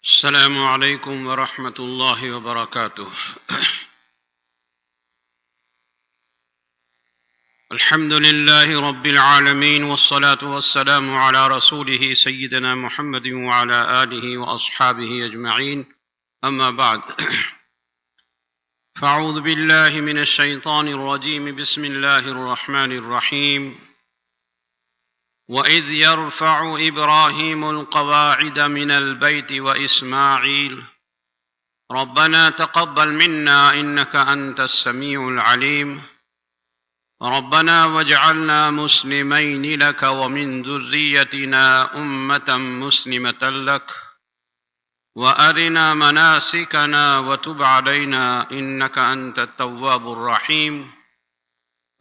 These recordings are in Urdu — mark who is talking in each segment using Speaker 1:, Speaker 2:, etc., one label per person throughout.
Speaker 1: السلام عليكم ورحمة الله وبركاته. الحمد لله رب العالمين، والصلاة والسلام على رسوله سيدنا محمد وعلى آله وأصحابه أجمعين، أما بعد. فأعوذ بالله من الشيطان الرجيم، بسم الله الرحمن الرحيم. وَإِذْ يَرْفَعُ إِبْرَاهِيمُ الْقَوَاعِدَ مِنَ الْبَيْتِ وَإِسْمَاعِيلُ رَبَّنَا تَقَبَّلْ مِنَّا إِنَّكَ أَنْتَ السَّمِيعُ الْعَلِيمُ رَبَّنَا وَاجْعَلْنَا مُسْلِمَيْنِ لَكَ وَمِنْ ذُرِّيَّتِنَا أُمَّةً مُسْلِمَةً لَكَ وَأَرِنَا مَنَاسِكَنَا وَتُبْ عَلَيْنَا إِنَّكَ أَنْتَ التَّوَّابُ الرَّحِيمُ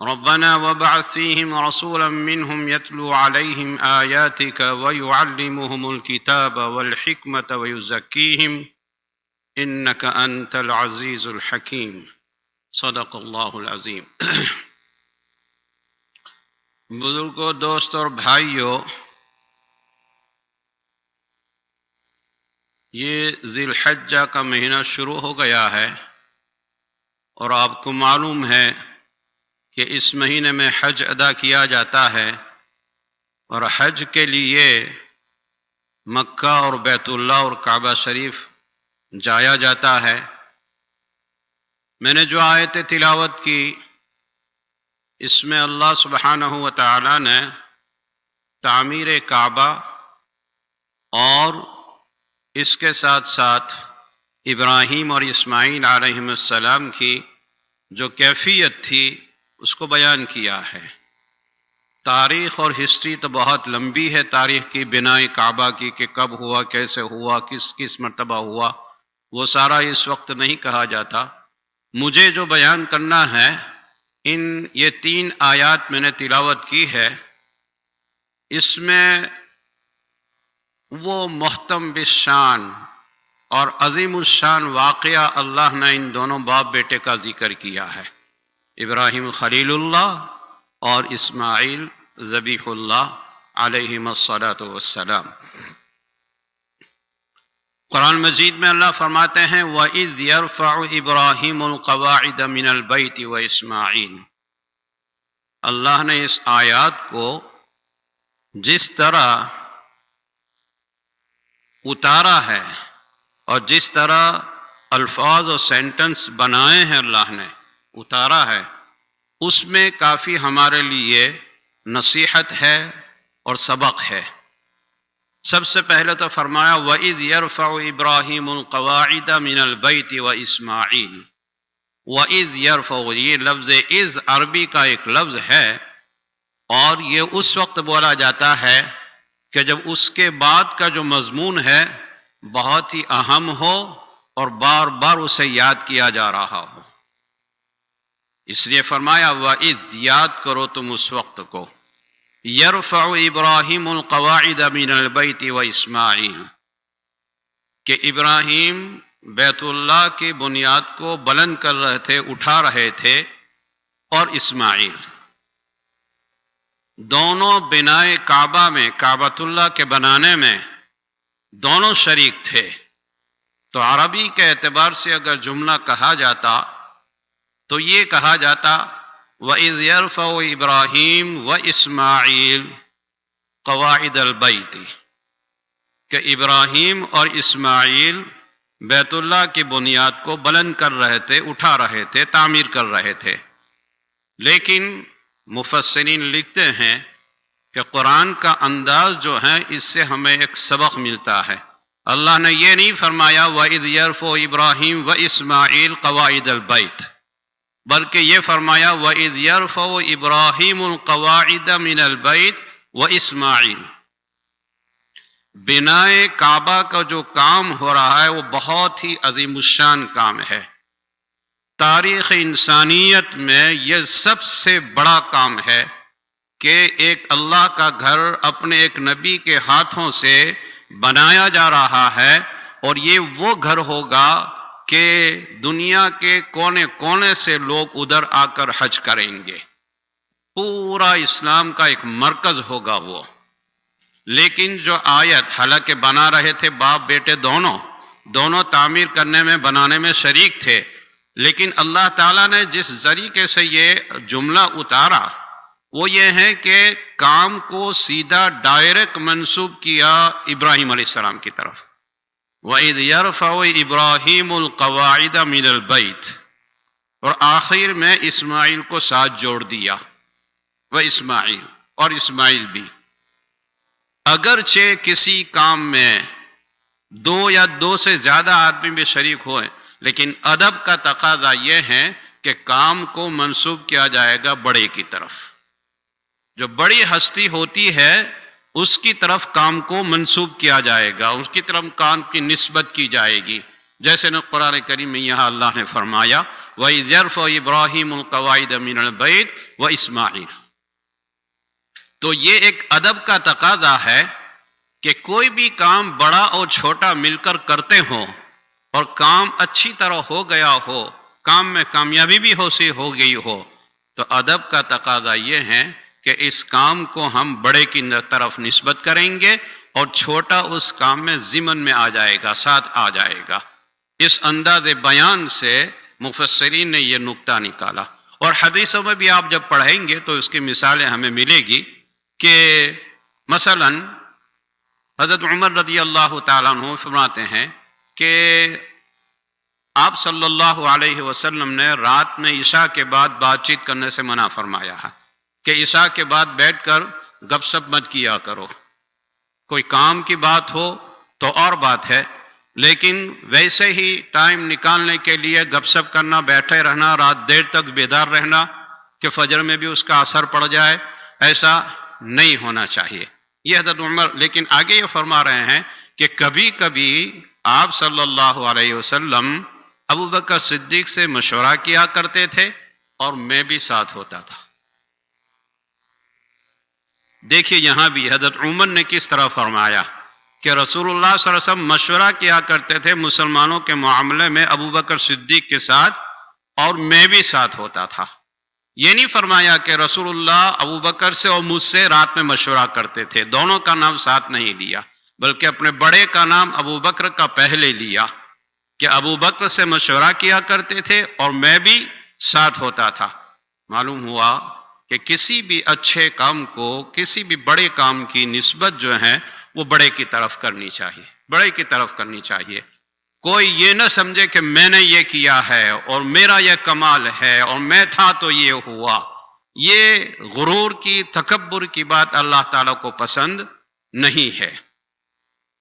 Speaker 1: ربنا وابعث فيهم رسولا منهم يتلو عليهم آياتك ويعلمهم الكتاب والحكمة ويزكيهم إنك أنت العزيز الحكيم صدق اللہ العظیم. بزرگوں، دوست اور بھائیوں، یہ ذی الحجہ کا مہینہ شروع ہو گیا ہے اور آپ کو معلوم ہے کہ اس مہینے میں حج ادا کیا جاتا ہے، اور حج کے لیے مکہ اور بیت اللہ اور کعبہ شریف جایا جاتا ہے. میں نے جو آیت تلاوت کی، اس میں اللہ سبحانہ و تعالی نے تعمیر کعبہ اور اس کے ساتھ ساتھ ابراہیم اور اسماعیل علیہم السلام کی جو کیفیت تھی اس کو بیان کیا ہے. تاریخ اور ہسٹری تو بہت لمبی ہے تاریخ کی، بناء کعبہ کی، کہ کب ہوا، کیسے ہوا، کس مرتبہ ہوا، وہ سارا اس وقت نہیں کہا جاتا. مجھے جو بیان کرنا ہے، یہ 3 آیات میں نے تلاوت کی ہے، اس میں وہ محتم بالشان اور عظیم الشان واقعہ اللہ نے ان دونوں باپ بیٹے کا ذکر کیا ہے، ابراہیم خلیل اللہ اور اسماعیل ذبیح اللہ علیہم الصلاۃ والسلام. قرآن مجید میں اللہ فرماتے ہیں وَإِذْ يَرْفَعُ إِبْرَاهِيمُ الْقَوَاعِدَ مِنَ الْبَيْتِ وَإِسْمَاعِيلُ. اللہ نے اس آیات کو جس طرح اتارا ہے اور جس طرح الفاظ اور سینٹنس بنائے ہیں اللہ نے اتارا ہے، اس میں کافی ہمارے لیے نصیحت ہے اور سبق ہے. سب سے پہلے تو فرمایا وَإِذْ يَرْفَعُ إِبْرَاهِيمُ الْقَوَاعِدَ مِنَ الْبَيْتِ وَإِسْمَاعِيلُ. وَإِذْ يَرْفَعُ، یہ لفظ اِذ عربی کا ایک لفظ ہے، اور یہ اس وقت بولا جاتا ہے کہ جب اس کے بعد کا جو مضمون ہے بہت ہی اہم ہو اور بار بار اسے یاد کیا جا رہا ہو. اس لیے فرمایا وَإِذْ، یاد کرو تم اس وقت کو، يَرْفَعُ إِبْرَاهِيمُ الْقَوَاعِدَ مِنَ الْبَيْتِ وَإِسْمَاعِيلُ، کہ ابراہیم بیت اللہ کی بنیاد کو بلند کر رہے تھے، اٹھا رہے تھے، اور اسماعیل دونوں بناء کعبہ میں، کعبۃ اللہ کے بنانے میں دونوں شریک تھے. تو عربی کے اعتبار سے اگر جملہ کہا جاتا تو یہ کہا جاتا وَإِذْ يَرْفَعُ إِبْرَاهِيمُ وَإِسْمَاعِيلُ قَوَاعِدَ الْبَيْتِ، کہ ابراہیم اور اسماعیل بیت اللہ کی بنیاد کو بلند کر رہے تھے، اٹھا رہے تھے، تعمیر کر رہے تھے. لیکن مفسرین لکھتے ہیں کہ قرآن کا انداز جو ہے اس سے ہمیں ایک سبق ملتا ہے. اللہ نے یہ نہیں فرمایا وَإِذْ يَرْفَعُ إِبْرَاهِيمُ وَإِسْمَاعِيلُ قَوَاعِدَ الْبَيْتِ، بلکہ یہ فرمایا وَإِذْ يَرْفَعُ إِبْرَاهِيمُ الْقَوَاعِدَ مِنَ الْبَيْتِ وَإِسْمَاعِيلُ. بنائے کعبہ کا جو کام ہو رہا ہے وہ بہت ہی عظیم الشان کام ہے. تاریخ انسانیت میں یہ سب سے بڑا کام ہے کہ ایک اللہ کا گھر اپنے ایک نبی کے ہاتھوں سے بنایا جا رہا ہے، اور یہ وہ گھر ہوگا کہ دنیا کے کونے کونے سے لوگ ادھر آ کر حج کریں گے. پورا اسلام کا ایک مرکز ہوگا وہ. لیکن جو آیت، حالانکہ بنا رہے تھے باپ بیٹے دونوں، دونوں تعمیر کرنے میں بنانے میں شریک تھے، لیکن اللہ تعالیٰ نے جس طریقے سے یہ جملہ اتارا وہ یہ ہے کہ کام کو سیدھا ڈائریکٹ منسوب کیا ابراہیم علیہ السلام کی طرف۔ وَإِذْ يَرْفَعُ إِبْرَاهِيمُ الْقَوَاعِدَ مِنَ الْبَيْتِ، اور آخر میں اسماعیل کو ساتھ جوڑ دیا، وہ اسماعیل اور اسماعیل بھی۔ اگرچہ کسی کام میں دو یا دو سے زیادہ آدمی بھی شریک ہوئے، لیکن ادب کا تقاضا یہ ہے کہ کام کو منسوب کیا جائے گا بڑے کی طرف۔ جو بڑی ہستی ہوتی ہے اس کی طرف کام کو منسوب کیا جائے گا، اس کی طرف کام کی نسبت کی جائے گی، جیسے قرآن کریم میں یہاں اللہ نے فرمایا وَإِذْ يَرْفَعُ إِبْرَاهِيمُ الْقَوَاعِدَ مِنَ الْبَيْتِ وَإِسْمَاعِيلُ۔ تو یہ ایک ادب کا تقاضا ہے کہ کوئی بھی کام بڑا اور چھوٹا مل کر کرتے ہوں اور کام اچھی طرح ہو گیا ہو، کام میں کامیابی بھی ہو گئی ہو، تو ادب کا تقاضا یہ ہے کہ اس کام کو ہم بڑے کی طرف نسبت کریں گے اور چھوٹا اس کام میں ضمن میں آ جائے گا، ساتھ آ جائے گا۔ اس انداز بیان سے مفسرین نے یہ نکتہ نکالا، اور حدیثوں میں بھی آپ جب پڑھیں گے تو اس کی مثالیں ہمیں ملے گی کہ مثلا حضرت عمر رضی اللہ تعالیٰ عنہ فرماتے ہیں کہ آپ صلی اللہ علیہ وسلم نے رات میں عشاء کے بعد بات چیت کرنے سے منع فرمایا ہے کہ عشاء کے بعد بیٹھ کر گپ سپ مت کیا کرو، کوئی کام کی بات ہو تو اور بات ہے، لیکن ویسے ہی ٹائم نکالنے کے لیے گپ سپ کرنا، بیٹھے رہنا، رات دیر تک بیدار رہنا کہ فجر میں بھی اس کا اثر پڑ جائے، ایسا نہیں ہونا چاہیے۔ یہ حضرت عمر، لیکن آگے یہ فرما رہے ہیں کہ کبھی کبھی آپ صلی اللہ علیہ وسلم ابو بکر صدیق سے مشورہ کیا کرتے تھے اور میں بھی ساتھ ہوتا تھا۔ دیکھیے یہاں بھی حضرت عمر نے کس طرح فرمایا کہ رسول اللہ صلی اللہ علیہ وسلم مشورہ کیا کرتے تھے مسلمانوں کے معاملے میں ابو بکر صدیق کے ساتھ، اور میں بھی ساتھ ہوتا تھا۔ یہ نہیں فرمایا کہ رسول اللہ ابو بکر سے اور مجھ سے رات میں مشورہ کرتے تھے، دونوں کا نام ساتھ نہیں لیا، بلکہ اپنے بڑے کا نام ابو بکر کا پہلے لیا کہ ابو بکر سے مشورہ کیا کرتے تھے اور میں بھی ساتھ ہوتا تھا۔ معلوم ہوا کہ کسی بھی اچھے کام کو، کسی بھی بڑے کام کی نسبت جو ہے وہ بڑے کی طرف کرنی چاہیے، بڑے کی طرف کرنی چاہیے۔ کوئی یہ نہ سمجھے کہ میں نے یہ کیا ہے اور میرا یہ کمال ہے اور میں تھا تو یہ ہوا۔ یہ غرور کی، تکبر کی بات اللہ تعالیٰ کو پسند نہیں ہے۔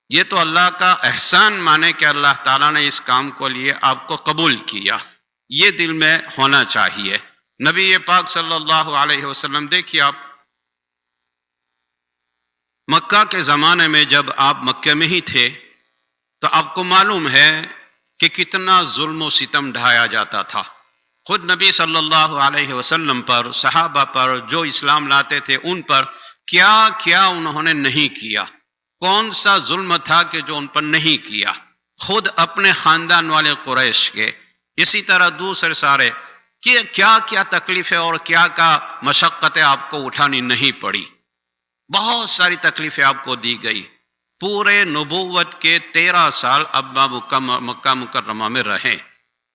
Speaker 1: یہ تو اللہ کا احسان مانے کہ اللہ تعالیٰ نے اس کام کو لیے آپ کو قبول کیا، یہ دل میں ہونا چاہیے۔ نبی پاک صلی اللہ علیہ وسلم، دیکھیے آپ مکہ کے زمانے میں جب آپ مکہ میں ہی تھے تو آپ کو معلوم ہے کہ کتنا ظلم و ستم ڈھایا جاتا تھا۔ خود نبی صلی اللہ علیہ وسلم پر، صحابہ پر، جو اسلام لاتے تھے ان پر کیا کیا انہوں نے نہیں کیا، کون سا ظلم تھا کہ جو ان پر نہیں کیا، خود اپنے خاندان والے قریش کے، اسی طرح دوسرے سارے، کہ کیا کیا تکلیفیں اور کیا مشقتیں آپ کو اٹھانی نہیں پڑی، بہت ساری تکلیفیں آپ کو دی گئی۔ پورے نبوت کے 13 سال اب مکہ مکرمہ میں رہے،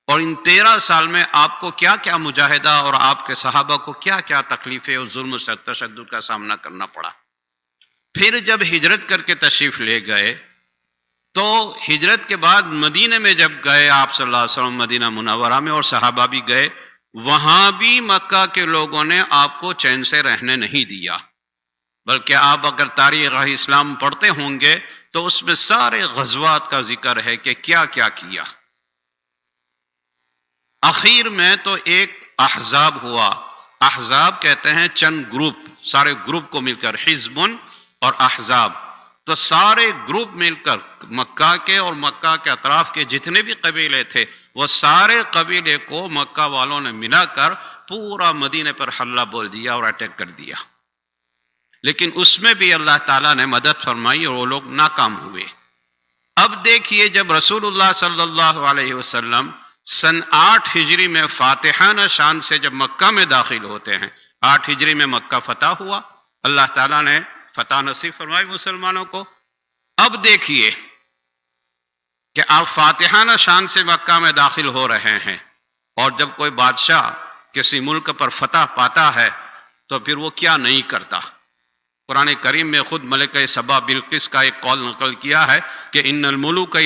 Speaker 1: اور ان 13 سال میں آپ کو کیا کیا مجاہدہ اور آپ کے صحابہ کو کیا کیا تکلیفیں اور ظلم و تشدد کا سامنا کرنا پڑا۔ پھر جب ہجرت کر کے تشریف لے گئے تو ہجرت کے بعد مدینے میں جب گئے آپ صلی اللہ علیہ وسلم، مدینہ منورہ میں، اور صحابہ بھی گئے، وہاں بھی مکہ کے لوگوں نے آپ کو چین سے رہنے نہیں دیا، بلکہ آپ اگر تاریخ اسلام پڑھتے ہوں گے تو اس میں سارے غزوات کا ذکر ہے کہ کیا کیا کیا۔ اخیر میں تو ایک احزاب ہوا، احزاب کہتے ہیں چند گروپ، سارے گروپ کو مل کر حزب اور احزاب، تو سارے گروپ مل کر مکہ کے اور مکہ کے اطراف کے جتنے بھی قبیلے تھے وہ سارے قبیلے کو مکہ والوں نے ملا کر پورا مدینے پر حملہ بول دیا اور اٹیک کر دیا، لیکن اس میں بھی اللہ تعالیٰ نے مدد فرمائی اور وہ لوگ ناکام ہوئے۔ اب دیکھیے جب رسول اللہ صلی اللہ علیہ وسلم سن 8 ہجری میں فاتحانہ شان سے جب مکہ میں داخل ہوتے ہیں، 8 ہجری میں مکہ فتح ہوا، اللہ تعالیٰ نے فتح نصیب فرمائی مسلمانوں کو۔ اب دیکھیے کہ آپ فاتحانہ شان سے مکہ میں داخل ہو رہے ہیں، اور جب کوئی بادشاہ کسی ملک پر فتح پاتا ہے تو پھر وہ کیا نہیں کرتا۔ قرآن کریم میں خود ملکہ سبا بلقیس کا ایک قول نقل کیا ہے کہ ان الملوک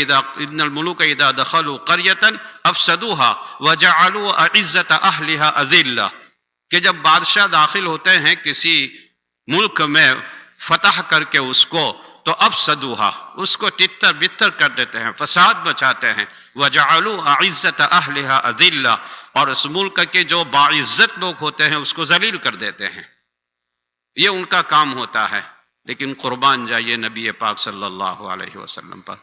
Speaker 1: اذا دخلوا قریۃ افسدوها وجعلوا اعزۃ اہلها اذلہ، کہ جب بادشاہ داخل ہوتے ہیں کسی ملک میں فتح کر کے اس کو، تو افسدوها، اس کو تتر بتر کر دیتے ہیں، فساد مچاتے ہیں، وجعلوا اعزۃ اہلها اذلہ، اور اس ملک کے جو باعزت لوگ ہوتے ہیں اس کو ذلیل کر دیتے ہیں، یہ ان کا کام ہوتا ہے۔ لیکن قربان جائیے نبی پاک صلی اللہ علیہ وسلم پر۔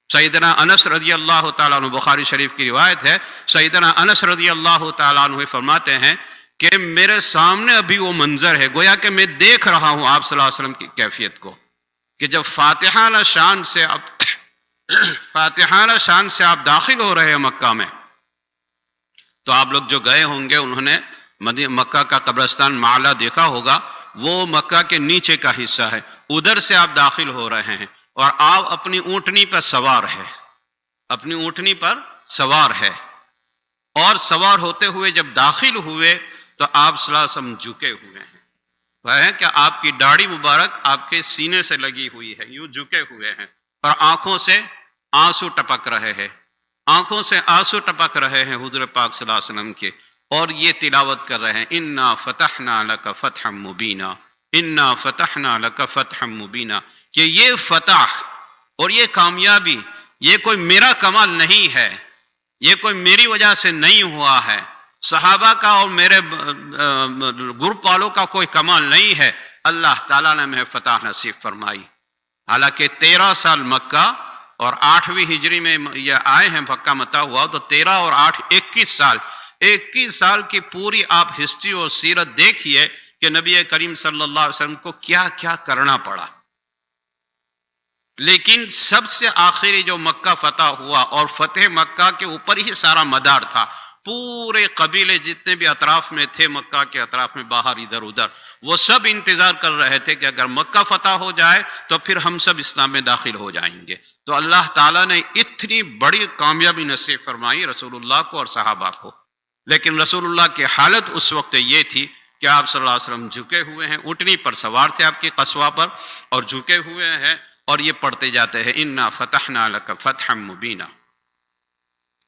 Speaker 1: سیدنا انس رضی اللہ تعالیٰ عنہ، بخاری شریف کی روایت ہے، سیدنا انس رضی اللہ تعالیٰ عنہ فرماتے ہیں کہ میرے سامنے ابھی وہ منظر ہے، گویا کہ میں دیکھ رہا ہوں آپ صلی اللہ علیہ وسلم کی کیفیت کو، کہ جب فاتحانہ شان سے آپ داخل ہو رہے ہیں مکہ میں، تو آپ لوگ جو گئے ہوں گے انہوں نے مکہ کا قبرستان معلا دیکھا ہوگا، وہ مکہ کے نیچے کا حصہ ہے، ادھر سے آپ داخل ہو رہے ہیں، اور آپ اپنی اونٹنی پر سوار ہے، اپنی اونٹنی پر سوار ہے، اور سوار ہوتے ہوئے جب داخل ہوئے تو آپ صلی اللہ علیہ وسلم جھکے ہوئے ہیں، وہ ہے کہ آپ کی داڑھی مبارک آپ کے سینے سے لگی ہوئی ہے، یوں جھکے ہوئے ہیں، اور آنکھوں سے آنسو ٹپک رہے ہیں، آنکھوں سے آنسو ٹپک رہے ہیں حضور پاک صلی اللہ علیہ وسلم کے، اور یہ تلاوت کر رہے ہیں انا فتحنا لک فتحا مبینا، انا فتحنا لک فتحا مبینا، کہ یہ فتح اور یہ کامیابی یہ کوئی میرا کمال نہیں ہے، یہ کوئی میری وجہ سے نہیں ہوا ہے، صحابہ کا اور میرے گروپ والوں کا کوئی کمال نہیں ہے، اللہ تعالیٰ نے ہمیں فتح نصیب فرمائی۔ حالانکہ 13 سال مکہ اور 8ویں ہجری میں یہ آئے ہیں مکہ متا ہوا، تو 13 اور 8 21 سال کی پوری آپ ہسٹری اور سیرت دیکھیے کہ نبی کریم صلی اللہ علیہ وسلم کو کیا کیا کرنا پڑا۔ لیکن سب سے آخری جو مکہ فتح ہوا، اور فتح مکہ کے اوپر ہی سارا مدار تھا، پورے قبیلے جتنے بھی اطراف میں تھے، مکہ کے اطراف میں باہر ادھر ادھر، وہ سب انتظار کر رہے تھے کہ اگر مکہ فتح ہو جائے تو پھر ہم سب اسلام میں داخل ہو جائیں گے۔ تو اللہ تعالیٰ نے اتنی بڑی کامیابی نصیب فرمائی رسول اللہ کو اور صحابہ کو۔ لیکن رسول اللہ کی حالت اس وقت یہ تھی کہ آپ صلی اللہ علیہ وسلم جھکے ہوئے ہیں، اونٹنی پر سوار تھے آپ کی قصوہ پر، اور جھکے ہوئے ہیں، اور یہ پڑھتے جاتے ہیں انا فتحنا لک فتحا مبینا۔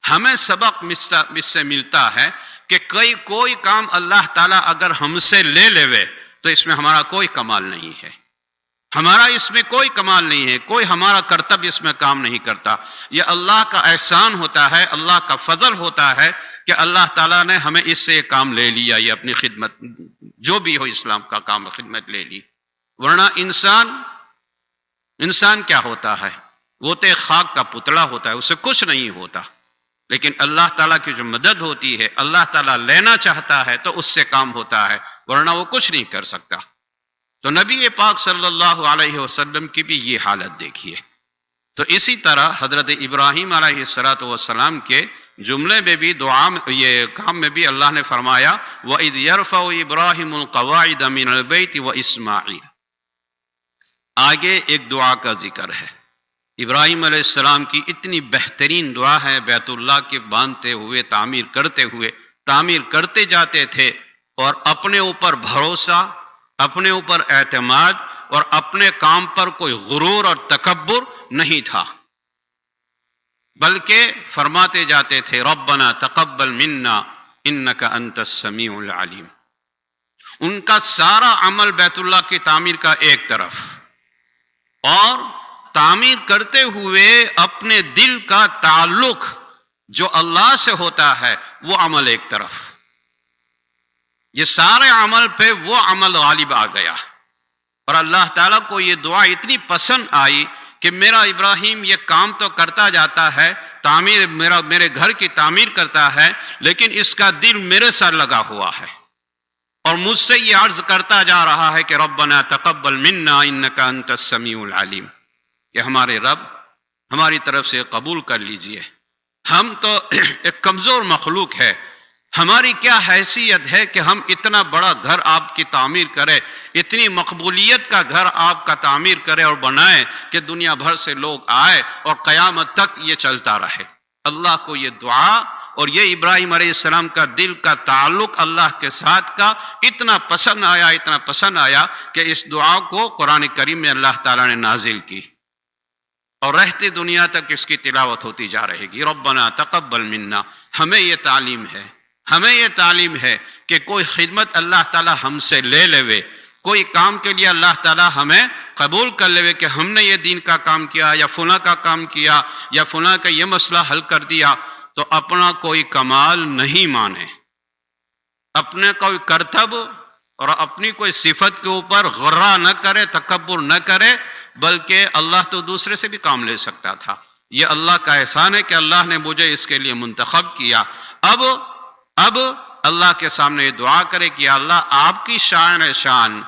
Speaker 1: ہمیں سبق اس سے ملتا ہے کہ کوئی کام اللہ تعالیٰ اگر ہم سے لے لے تو اس میں ہمارا کوئی کمال نہیں ہے، ہمارا اس میں کوئی کمال نہیں ہے، کوئی ہمارا کرتب اس میں کام نہیں کرتا، یہ اللہ کا احسان ہوتا ہے، اللہ کا فضل ہوتا ہے کہ اللہ تعالیٰ نے ہمیں اس سے یہ کام لے لیا، یہ اپنی خدمت جو بھی ہو اسلام کا کام خدمت لے لی۔ ورنہ انسان کیا ہوتا ہے؟ وہ تو ایک خاک کا پتلا ہوتا ہے، اسے کچھ نہیں ہوتا، لیکن اللہ تعالیٰ کی جو مدد ہوتی ہے، اللہ تعالیٰ لینا چاہتا ہے تو اس سے کام ہوتا ہے، ورنہ وہ کچھ نہیں کر سکتا۔ تو نبی پاک صلی اللہ علیہ وسلم کی بھی یہ حالت دیکھیے۔ تو اسی طرح حضرت ابراہیم علیہ السلام کے جملے میں بھی دعا یہ کام میں بھی اللہ نے فرمایا وَإِذْ يَرْفَعُ إِبْرَاهِيمُ الْقَوَاعِدَ مِنَ الْبَيْتِ وَإِسْمَاعِيلُ، آگے ایک دعا کا ذکر ہے۔ ابراہیم علیہ السلام کی اتنی بہترین دعا ہے، بیت اللہ کے باندھتے ہوئے تعمیر کرتے جاتے تھے، اور اپنے اوپر بھروسہ، اپنے اوپر اعتماد، اور اپنے کام پر کوئی غرور اور تکبر نہیں تھا، بلکہ فرماتے جاتے تھے ربنا تقبل منا انک انت السمیع العلیم۔ ان کا سارا عمل بیت اللہ کی تعمیر کا ایک طرف، اور تعمیر کرتے ہوئے اپنے دل کا تعلق جو اللہ سے ہوتا ہے وہ عمل ایک طرف، یہ سارے عمل پہ وہ عمل غالب آ گیا، اور اللہ تعالیٰ کو یہ دعا اتنی پسند آئی کہ میرا ابراہیم یہ کام تو کرتا جاتا ہے، تعمیر میرے گھر کی تعمیر کرتا ہے، لیکن اس کا دل میرے ساتھ لگا ہوا ہے، اور مجھ سے یہ عرض کرتا جا رہا ہے کہ ربنا تقبل منا انک انت السمیع العلیم، کہ ہمارے رب ہماری طرف سے قبول کر لیجئے، ہم تو ایک کمزور مخلوق ہے، ہماری کیا حیثیت ہے کہ ہم اتنا بڑا گھر آپ کی تعمیر کریں، اتنی مقبولیت کا گھر آپ کا تعمیر کرے اور بنائیں کہ دنیا بھر سے لوگ آئے اور قیامت تک یہ چلتا رہے۔ اللہ کو یہ دعا اور یہ ابراہیم علیہ السلام کا دل کا تعلق اللہ کے ساتھ کا اتنا پسند آیا کہ اس دعا کو قرآن کریم میں اللہ تعالیٰ نے نازل کی، اور رہتی دنیا تک اس کی تلاوت ہوتی جا رہے گی۔ ربنا تقبل منا، ہمیں یہ تعلیم ہے کہ کوئی خدمت اللہ تعالیٰ ہم سے لے لے، کوئی کام کے لیے اللہ تعالیٰ ہمیں قبول کر لے کہ ہم نے یہ دین کا کام کیا یا فلاں کا کام کیا یا فلاں کا یہ مسئلہ حل کر دیا، تو اپنا کوئی کمال نہیں مانے، اپنے کوئی کرتب اور اپنی کوئی صفت کے اوپر غرہ نہ کرے، تکبر نہ کرے، بلکہ اللہ تو دوسرے سے بھی کام لے سکتا تھا۔ یہ اللہ کا احسان ہے کہ اللہ نے مجھے اس کے لیے منتخب کیا۔ اب اللہ کے سامنے یہ دعا کرے کہ یا اللہ آپ کی شان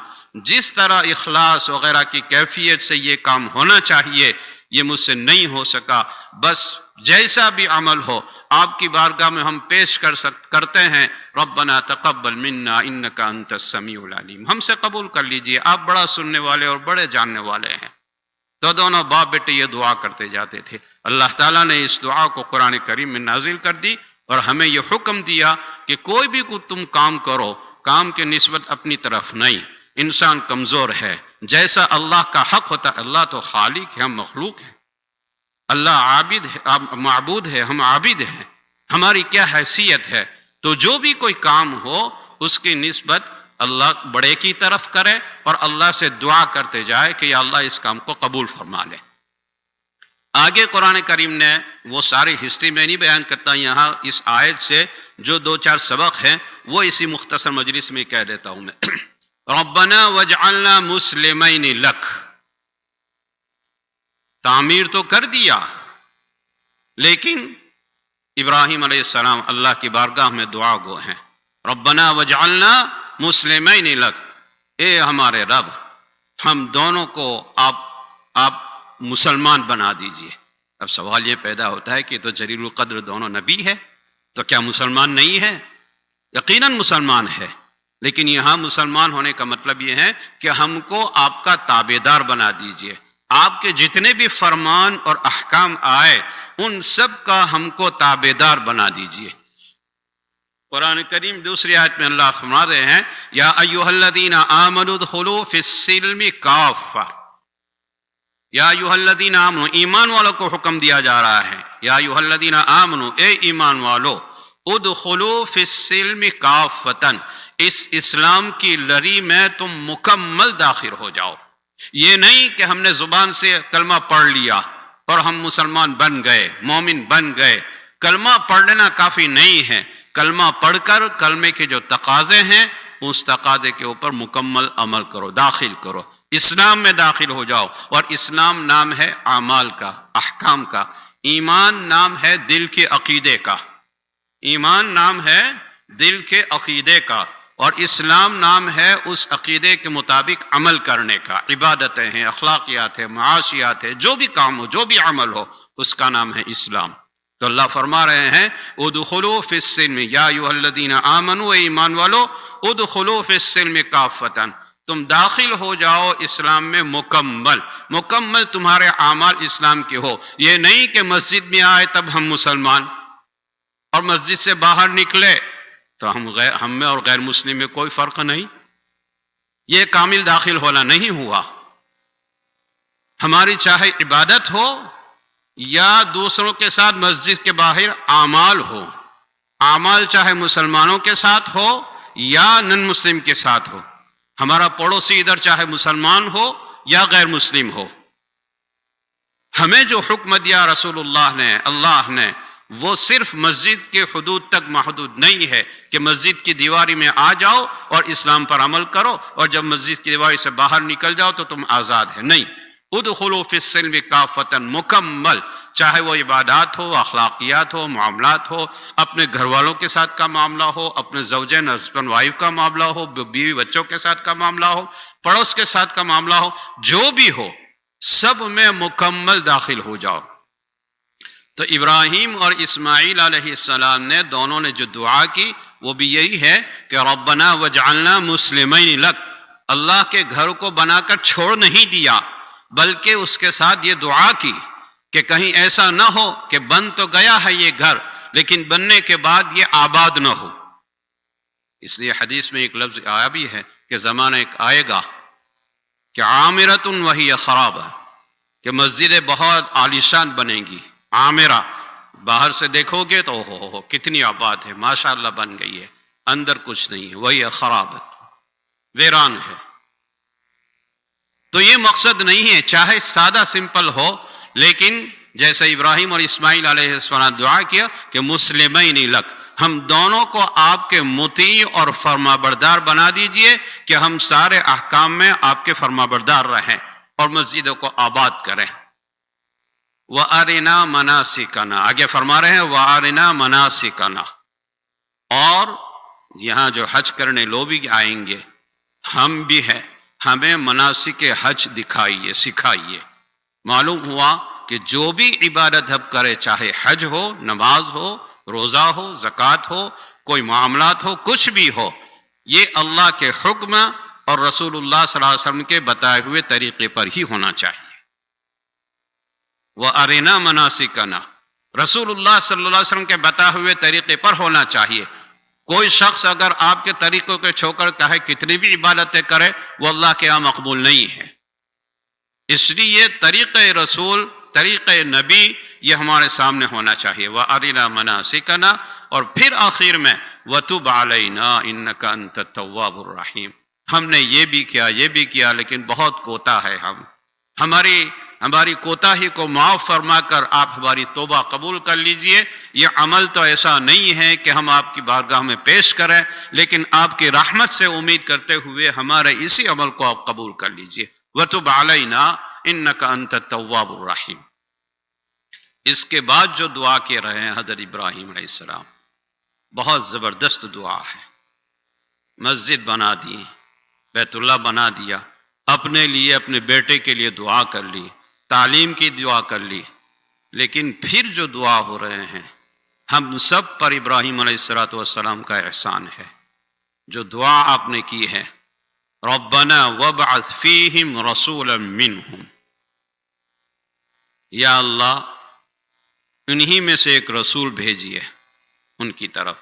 Speaker 1: جس طرح اخلاص وغیرہ کی کیفیت سے یہ کام ہونا چاہیے یہ مجھ سے نہیں ہو سکا، بس جیسا بھی عمل ہو آپ کی بارگاہ میں ہم پیش کرتے ہیں۔ ربنا تقبل منا انک انت السمیع العلیم، ہم سے قبول کر لیجئے، آپ بڑا سننے والے اور بڑے جاننے والے ہیں۔ تو دونوں باپ بیٹے یہ دعا کرتے جاتے تھے۔ اللہ تعالیٰ نے اس دعا کو قرآن کریم میں نازل کر دی اور ہمیں یہ حکم دیا کہ کوئی بھی تم کام کرو، کام کے نسبت اپنی طرف نہیں۔ انسان کمزور ہے، جیسا اللہ کا حق ہوتا ہے، اللہ تو خالق ہے، ہم مخلوق ہیں، اللہ معبود ہے، ہم عابد ہیں، ہماری کیا حیثیت ہے؟ تو جو بھی کوئی کام ہو اس کی نسبت اللہ بڑے کی طرف کرے اور اللہ سے دعا کرتے جائے کہ یا اللہ اس کام کو قبول فرما لے۔ آگے قرآن کریم نے وہ ساری ہسٹری میں نہیں بیان کرتا، یہاں اس آیت سے جو 2-4 سبق ہیں وہ اسی مختصر مجلس میں کہہ دیتا ہوں میں۔ ربنا واجعلنا مسلمین لک، تعمیر تو کر دیا لیکن ابراہیم علیہ السلام اللہ کی بارگاہ میں دعا گو ہیں۔ ربنا واجعلنا مسلمین لک، اے ہمارے رب ہم دونوں کو آپ مسلمان بنا دیجئے۔ اب سوال یہ پیدا ہوتا ہے کہ تو جلیل القدر دونوں نبی ہے تو کیا مسلمان نہیں ہے؟ یقیناً مسلمان ہے، لیکن یہاں مسلمان ہونے کا مطلب یہ ہے کہ ہم کو آپ کا تابعدار بنا دیجئے، آپ کے جتنے بھی فرمان اور احکام آئے ان سب کا ہم کو تابعدار بنا دیجئے۔ قرآن کریم دوسری آیت میں اللہ فرما رہے ہیں یا ایھا الذین آمنوا ادخلوا فی السلم کافہ، یا ایھا الذین آمنوا، ایمان والوں کو حکم دیا جا رہا ہے، یا ایھا الذین آمنوا، اے ایمان والو، ادخلوا فی السلم کافۃ، اس اسلام کی لڑی میں تم مکمل داخل ہو جاؤ۔ یہ نہیں کہ ہم نے زبان سے کلمہ پڑھ لیا اور ہم مسلمان بن گئے، مومن بن گئے۔ کلمہ پڑھ لینا کافی نہیں ہے، کلمہ پڑھ کر کلمے کے جو تقاضے ہیں اس تقاضے کے اوپر مکمل عمل کرو، داخل کرو، اسلام میں داخل ہو جاؤ۔ اور اسلام نام ہے اعمال کا، احکام کا، ایمان نام ہے دل کے عقیدے کا، ایمان نام ہے دل کے عقیدے کا، اور اسلام نام ہے اس عقیدے کے مطابق عمل کرنے کا۔ عبادتیں ہیں، اخلاقیات ہیں، معاشیات ہیں، جو بھی کام ہو، جو بھی عمل ہو، اس کا نام ہے اسلام۔ تو اللہ فرما رہے ہیں ادخلوا فی السلم یا ایھا الذین آمنوا، اے ایمان والو، ادخلوا فی السلم کافۃ، تم داخل ہو جاؤ اسلام میں مکمل تمہارے اعمال اسلام کے ہو۔ یہ نہیں کہ مسجد میں آئے تب ہم مسلمان اور مسجد سے باہر نکلے تو ہم میں اور غیر مسلم میں کوئی فرق نہیں، یہ کامل داخل ہونا نہیں ہوا۔ ہماری چاہے عبادت ہو یا دوسروں کے ساتھ مسجد کے باہر اعمال ہو، اعمال چاہے مسلمانوں کے ساتھ ہو یا نن مسلم کے ساتھ ہو، ہمارا پڑوسی ادھر چاہے مسلمان ہو یا غیر مسلم ہو، ہمیں جو حکم دیا رسول اللہ نے وہ صرف مسجد کے حدود تک محدود نہیں ہے کہ مسجد کی دیواری میں آ جاؤ اور اسلام پر عمل کرو اور جب مسجد کی دیواری سے باہر نکل جاؤ تو تم آزاد ہے، نہیں۔ ادخلوا فی السلم کافۃ، مکمل، چاہے وہ عبادات ہو، اخلاقیات ہو، معاملات ہو، اپنے گھر والوں کے ساتھ کا معاملہ ہو، اپنے زوجین ہسبینڈ وائف کا معاملہ ہو، بیوی بچوں کے ساتھ کا معاملہ ہو، پڑوس کے ساتھ کا معاملہ ہو، جو بھی ہو سب میں مکمل داخل ہو جاؤ۔ تو ابراہیم اور اسماعیل علیہ السلام نے دونوں نے جو دعا کی وہ بھی یہی ہے کہ ربنا وجعلنا مسلمین لک، اللہ کے گھر کو بنا کر چھوڑ نہیں دیا، بلکہ اس کے ساتھ یہ دعا کی کہ کہیں ایسا نہ ہو کہ بن تو گیا ہے یہ گھر، لیکن بننے کے بعد یہ آباد نہ ہو۔ اس لیے حدیث میں ایک لفظ آیا بھی ہے کہ زمانہ ایک آئے گا کہ عامرۃ وہی خراب، کہ مسجدیں بہت عالیشان بنے گی، عامرہ، باہر سے دیکھو گے تو ہو کتنی آباد ہے، ماشاءاللہ بن گئی ہے، اندر کچھ نہیں ہے، وہی خراب، ویران ہے۔ تو یہ مقصد نہیں ہے، چاہے سادہ سمپل ہو، لیکن جیسے ابراہیم اور اسماعیل علیہ السلام دعا کیا کہ مسلمین لک، ہم دونوں کو آپ کے مطیع اور فرما بردار بنا دیجئے کہ ہم سارے احکام میں آپ کے فرما بردار رہیں اور مسجدوں کو آباد کریں۔ وَأَرِنَا مَنَاسِكَنَا، آگے فرما رہے ہیں وَأَرِنَا مَنَاسِكَنَا، اور یہاں جو حج کرنے لوگ بھی آئیں گے، ہم بھی ہیں، ہمیں مناسک حج دکھائیے، سکھائیے۔ معلوم ہوا کہ جو بھی عبادت ہم کرے، چاہے حج ہو، نماز ہو، روزہ ہو، زکوٰۃ ہو، کوئی معاملات ہو، کچھ بھی ہو، یہ اللہ کے حکم اور رسول اللہ صلی اللہ علیہ وسلم کے بتائے ہوئے طریقے پر ہی ہونا چاہیے۔ وَأَرِنَا مَنَاسِكَنَا، رسول اللہ صلی اللہ علیہ وسلم کے بتائے ہوئے طریقے پر ہونا چاہیے۔ کوئی شخص اگر آپ کے طریقوں کے چھوڑ کر کہے کتنی بھی عبادتیں کرے، وہ اللہ کے ہاں مقبول نہیں ہے۔ اس لیے طریقہ رسول، طریقہ نبی، یہ ہمارے سامنے ہونا چاہیے۔ وَأَرِنَا مَنَاسِكَنَا، اور پھر آخر میں وَتُبْ عَلَيْنَا إِنَّكَ أَنْتَ التَّوَّابُ الرَّحِيمُ، ہم نے یہ بھی کیا، یہ بھی کیا، لیکن بہت کوتا ہے ہماری کوتاہی کو معاف فرما کر آپ ہماری توبہ قبول کر لیجئے۔ یہ عمل تو ایسا نہیں ہے کہ ہم آپ کی بارگاہ میں پیش کریں، لیکن آپ کی رحمت سے امید کرتے ہوئے ہمارے اسی عمل کو آپ قبول کر لیجئے۔ وَتُبْ عَلَيْنَا إِنَّكَ أَنْتَ التَّوَّابُ الرَّحِيمُ۔ اس کے بعد جو دعا کے رہے ہیں حضرت ابراہیم علیہ السلام، بہت زبردست دعا ہے۔ مسجد بنا دی، بیت اللہ بنا دیا، اپنے لیے، اپنے بیٹے کے لیے دعا کر لی، تعلیم کی دعا کر لی، لیکن پھر جو دعا ہو رہے ہیں، ہم سب پر ابراہیم علیہ السلام کا احسان ہے۔ جو دعا آپ نے کی ہے، ربنا وابعث فیہم رسولا منہم، یا اللہ انہی میں سے ایک رسول بھیجیے ان کی طرف،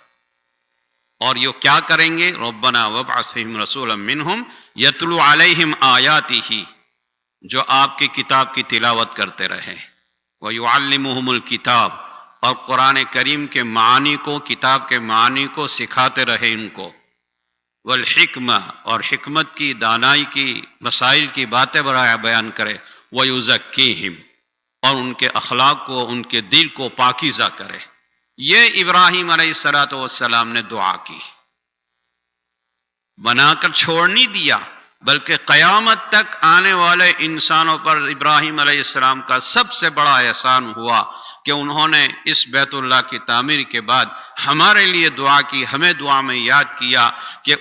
Speaker 1: اور یہ کیا کریں گے؟ ربنا وابعث فیہم رسولا منہم یتلو علیہم آیاتہ، جو آپ کی کتاب کی تلاوت کرتے رہے، وَيُعَلِّمُهُمُ الْكِتَابَ، اور قرآن کریم کے معانی کو، کتاب کے معانی کو سکھاتے رہے ان کو، والحکمہ، اور حکمت کی، دانائی کی، مسائل کی باتیں بیان کرے، وَيُزَكِّيهِمْ، اور ان کے اخلاق کو، ان کے دل کو پاکیزہ کرے۔ یہ ابراہیم علیہ السلام نے دعا کی، بنا کر چھوڑ نہیں دیا، بلکہ قیامت تک آنے والے انسانوں پر ابراہیم علیہ السلام کا سب سے بڑا احسان ہوا کہ انہوں نے اس بیت اللہ کی تعمیر کے بعد ہمارے لیے دعا کی، ہمیں دعا میں یاد کیا کہ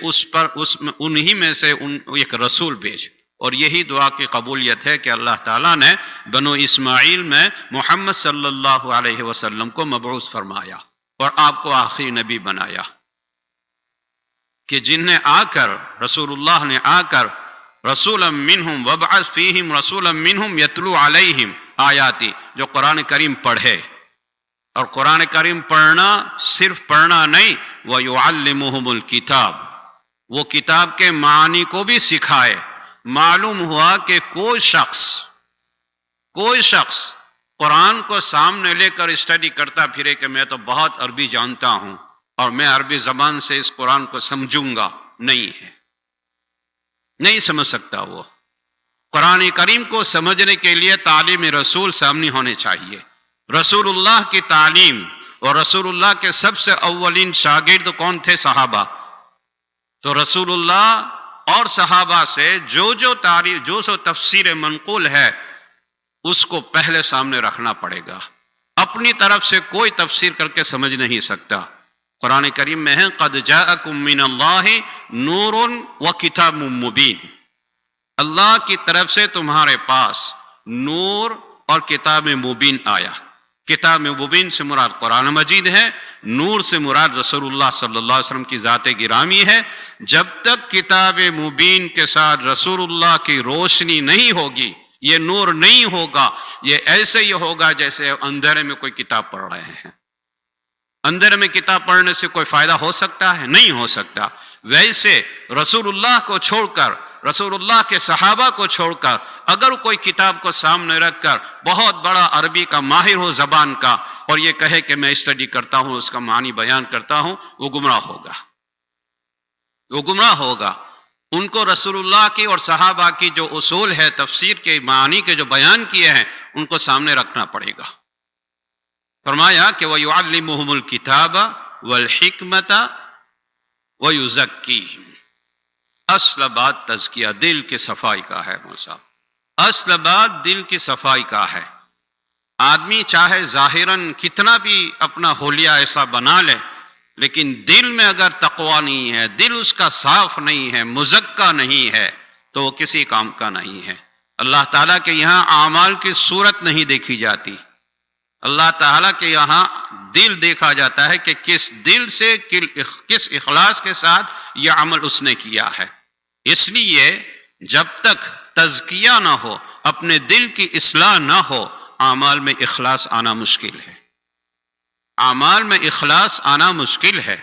Speaker 1: انہی میں سے ایک رسول بھیج، اور یہی دعا کی قبولیت ہے کہ اللہ تعالیٰ نے بنو اسماعیل میں محمد صلی اللہ علیہ وسلم کو مبعوث فرمایا اور آپ کو آخری نبی بنایا، کہ جنہیں آ کر رسول اللہ نے آ کر رسولا منہم وابعث فیہم رسولا منہم یتلو علیہم آیاتی، جو قرآن کریم پڑھے، اور قرآن کریم پڑھنا صرف پڑھنا نہیں، وَيُعَلِّمُهُمُ الْكِتَابَ، وہ کتاب کے معنی کو بھی سکھائے۔ معلوم ہوا کہ کوئی شخص قرآن کو سامنے لے کر اسٹڈی کرتا پھرے کہ میں تو بہت عربی جانتا ہوں اور میں عربی زبان سے اس قرآن کو سمجھوں گا، نہیں سمجھ سکتا۔ وہ قرآن کریم کو سمجھنے کے لیے تعلیم رسول سامنے ہونے چاہیے، رسول اللہ کی تعلیم، اور رسول اللہ کے سب سے اولین شاگرد کون تھے؟ صحابہ۔ تو رسول اللہ اور صحابہ سے جو سو تفسیر منقول ہے، اس کو پہلے سامنے رکھنا پڑے گا۔ اپنی طرف سے کوئی تفسیر کر کے سمجھ نہیں سکتا۔ قرآن کریم میں ہے قد جاءکم من اللہ نور وکتاب مبین، اللہ کی طرف سے تمہارے پاس نور اور کتاب مبین آیا۔ کتاب مبین سے مراد قرآن مجید ہے، نور سے مراد رسول اللہ صلی اللہ علیہ وسلم کی ذات گرامی ہے. جب تک کتاب مبین کے ساتھ رسول اللہ کی روشنی نہیں ہوگی، یہ نور نہیں ہوگا، یہ ایسے ہی ہوگا جیسے اندھیرے میں کوئی کتاب پڑھ رہے ہیں. اندھیرے میں کتاب پڑھنے سے کوئی فائدہ ہو سکتا ہے؟ نہیں ہو سکتا. ویسے رسول اللہ کو چھوڑ کر، رسول اللہ کے صحابہ کو چھوڑ کر اگر کوئی کتاب کو سامنے رکھ کر بہت بڑا عربی کا ماہر ہو زبان کا اور یہ کہے کہ میں اسٹڈی کرتا ہوں، اس کا معنی بیان کرتا ہوں، وہ گمراہ ہوگا، وہ گمراہ ہوگا. ان کو رسول اللہ کی اور صحابہ کی جو اصول ہے تفسیر کے معنی کے جو بیان کیے ہیں ان کو سامنے رکھنا پڑے گا. فرمایا کہ وَيُعَلِّمُهُمُ الْكِتَابَ وَالْحِكْمَةَ وَيُزَكِّيهِمْ. اصل بات تزکیہ، دل کی صفائی کا ہے. اصل بات دل کی صفائی کا ہے. آدمی چاہے ظاہراً کتنا بھی اپنا حلیہ ایسا بنا لے، لیکن دل میں اگر تقوی نہیں ہے، دل اس کا صاف نہیں ہے، مزکہ نہیں ہے، تو وہ کسی کام کا نہیں ہے. اللہ تعالیٰ کے یہاں اعمال کی صورت نہیں دیکھی جاتی. اللہ تعالیٰ کے یہاں دل دیکھا جاتا ہے کہ کس دل سے، کس اخلاص کے ساتھ یہ عمل اس نے کیا ہے. اس لیے جب تک تزکیہ نہ ہو، اپنے دل کی اصلاح نہ ہو، اعمال میں اخلاص آنا مشکل ہے. اعمال میں اخلاص آنا مشکل ہے.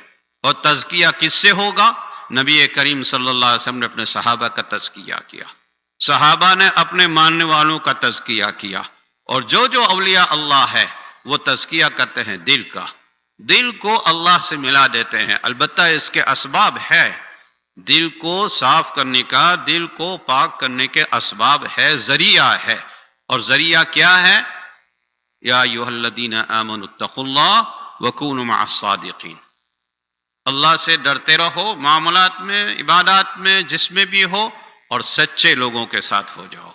Speaker 1: اور تزکیہ کس سے ہوگا؟ نبی کریم صلی اللہ علیہ وسلم نے اپنے صحابہ کا تزکیہ کیا، صحابہ نے اپنے ماننے والوں کا تزکیہ کیا. اور جو اولیاء اللہ ہے وہ تزکیہ کرتے ہیں دل کا، دل کو اللہ سے ملا دیتے ہیں. البتہ اس کے اسباب ہے، دل کو صاف کرنے کا، دل کو پاک کرنے کے اسباب ہے، ذریعہ ہے. اور ذریعہ کیا ہے؟ یا ایھا الذین آمنوا اتقوا اللہ وکونوا مع الصادقین. اللہ سے ڈرتے رہو، معاملات میں، عبادات میں، جس میں بھی ہو، اور سچے لوگوں کے ساتھ ہو جاؤ.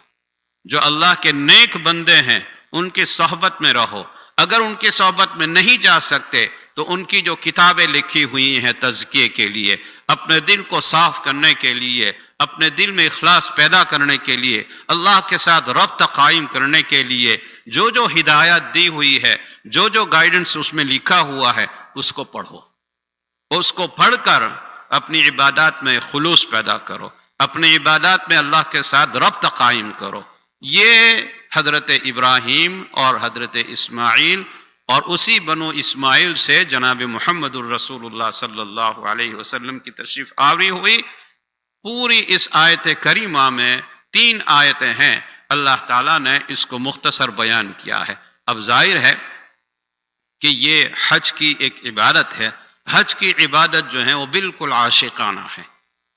Speaker 1: جو اللہ کے نیک بندے ہیں ان کی صحبت میں رہو. اگر ان کی صحبت میں نہیں جا سکتے تو ان کی جو کتابیں لکھی ہوئی ہیں تزکیے کے لیے، اپنے دل کو صاف کرنے کے لیے، اپنے دل میں اخلاص پیدا کرنے کے لیے، اللہ کے ساتھ ربط قائم کرنے کے لیے جو ہدایت دی ہوئی ہے، جو گائیڈنس اس میں لکھا ہوا ہے، اس کو پڑھو. اس کو پڑھ کر اپنی عبادات میں خلوص پیدا کرو، اپنی عبادات میں اللہ کے ساتھ ربط قائم کرو. یہ حضرت ابراہیم اور حضرت اسماعیل اور اسی بنو اسماعیل سے جناب محمد الرسول اللہ صلی اللہ علیہ وسلم کی تشریف آوری ہوئی. پوری اس آیت کریمہ میں 3 آیتیں ہیں، اللہ تعالیٰ نے اس کو مختصر بیان کیا ہے. اب ظاہر ہے کہ یہ حج کی ایک عبادت ہے. حج کی عبادت جو ہے وہ بالکل عاشقانہ ہے،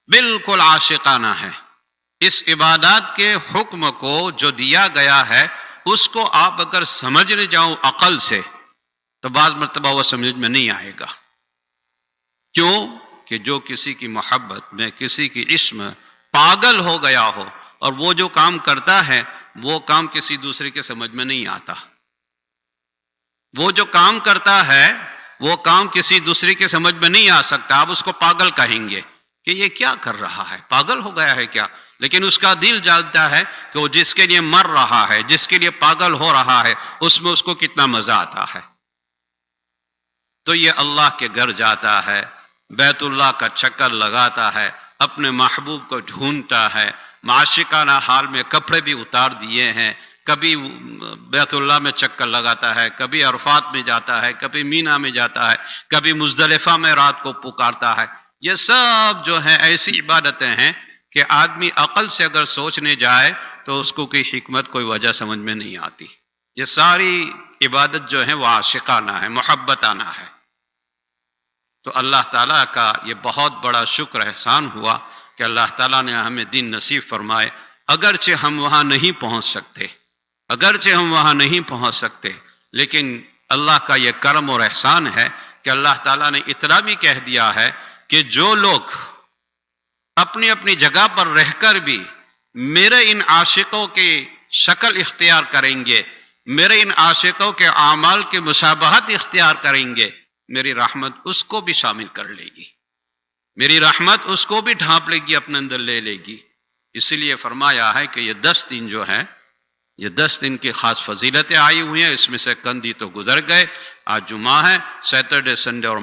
Speaker 1: بالکل عاشقانہ ہے. اس عبادات کے حکم کو جو دیا گیا ہے اس کو آپ اگر سمجھنے جاؤ عقل سے تو بعض مرتبہ وہ سمجھ میں نہیں آئے گا. کیوں؟ کہ جو کسی کی محبت میں، کسی کی عشق میں پاگل ہو گیا ہو اور وہ جو کام کرتا ہے وہ کام کسی دوسرے کے سمجھ میں نہیں آتا. وہ جو کام کرتا ہے وہ کام کسی دوسرے کے سمجھ میں نہیں آ سکتا. آپ اس کو پاگل کہیں گے کہ یہ کیا کر رہا ہے، پاگل ہو گیا ہے کیا؟ لیکن اس کا دل جانتا ہے کہ وہ جس کے لیے مر رہا ہے، جس کے لیے پاگل ہو رہا ہے، اس میں اس کو کتنا مزہ آتا ہے. تو یہ اللہ کے گھر جاتا ہے، بیت اللہ کا چکر لگاتا ہے، اپنے محبوب کو ڈھونڈتا ہے، معاشقانہ حال میں کپڑے بھی اتار دیے ہیں، کبھی بیت اللہ میں چکر لگاتا ہے، کبھی عرفات میں جاتا ہے، کبھی مینا میں جاتا ہے، کبھی مزدلفہ میں رات کو پکارتا ہے. یہ سب جو ہے ایسی عبادتیں ہیں کہ آدمی عقل سے اگر سوچنے جائے تو اس کو کوئی حکمت، کوئی وجہ سمجھ میں نہیں آتی. یہ ساری عبادت جو ہے وہ عاشقانہ ہے، محبتانہ ہے. تو اللہ تعالیٰ کا یہ بہت بڑا شکر احسان ہوا کہ اللہ تعالیٰ نے ہمیں دین نصیب فرمائے. اگرچہ ہم وہاں نہیں پہنچ سکتے، اگرچہ ہم وہاں نہیں پہنچ سکتے، لیکن اللہ کا یہ کرم اور احسان ہے کہ اللہ تعالیٰ نے اتنا بھی کہہ دیا ہے کہ جو لوگ اپنی اپنی جگہ پر رہ کر بھی میرے ان عاشقوں کی شکل اختیار کریں گے، میرے ان عاشقوں کے اعمال کی مشابہت اختیار کریں گے، میری رحمت اس کو بھی شامل کر لے گی، میری رحمت اس کو بھی ڈھانپ لے گی، اپنے اندر لے لے گی. اسی لیے فرمایا ہے کہ یہ 10 دن جو ہیں یہ 10 دن کی خاص فضیلتیں آئی ہوئی ہیں، اس میں سے کندی تو گزر گئے، آج جمعہ ہے، سیٹرڈے سنڈے اور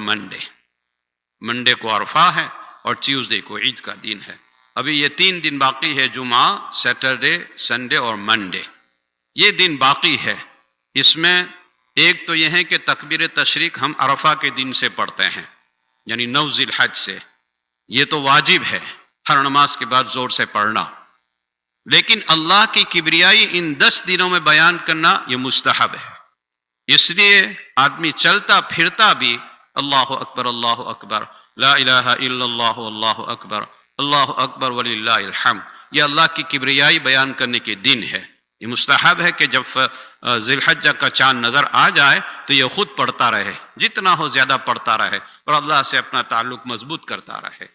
Speaker 1: منڈے کو عرفہ ہے اور ٹیوزڈے کو عید کا دن ہے۔ ابھی یہ 3 دن باقی ہے، جمعہ، سیٹرڈے، سنڈے اور منڈے، یہ دن باقی ہے۔ اس میں ایک تو یہ ہے کہ تکبیر تشریق ہم عرفہ کے دن سے پڑھتے ہیں، یعنی 9 ذی الحج سے، یہ تو واجب ہے ہر نماز کے بعد زور سے پڑھنا، لیکن اللہ کی کبریائی ان 10 دنوں میں بیان کرنا یہ مستحب ہے۔ اس لیے آدمی چلتا پھرتا بھی اللہ اکبر لا الہ الا اللہ اللہ اکبر وللہ الحمد، یہ اللہ کی کبریائی بیان کرنے کے دن ہے۔ یہ مستحب ہے کہ جب ذی الحجہ کا چاند نظر آ جائے تو یہ خود پڑھتا رہے، جتنا ہو زیادہ پڑھتا رہے اور اللہ سے اپنا تعلق مضبوط کرتا رہے،